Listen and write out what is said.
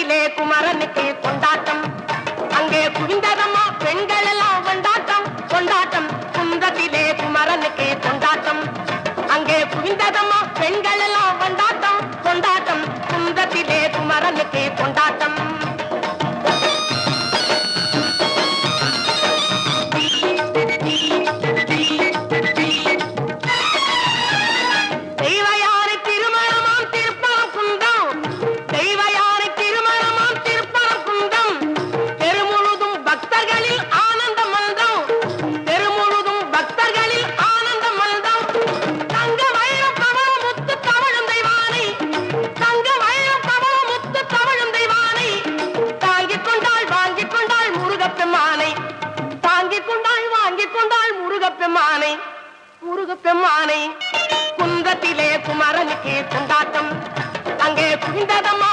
குன்றத்திலே குமரனுக்கு கொண்டாட்டம், அங்கே குவிந்ததம்மா பெண்கள் எல்லாம் கொண்டாட்டம் கொண்டாட்டம். குன்றத்திலே குமரனுக்கு கொண்டாட்டம், அங்கே குவிந்ததம்மா பெண்கள் எல்லாம் கொண்டாட்டம் கொண்டாட்டம். குன்றத்திலே குமரனுக்கு கொண்டாட்டம். முருகப்பெம்மானை குன்றத்திலே குமரனுக்கு கொண்டாட்டம், அங்கே குவிந்ததம்மா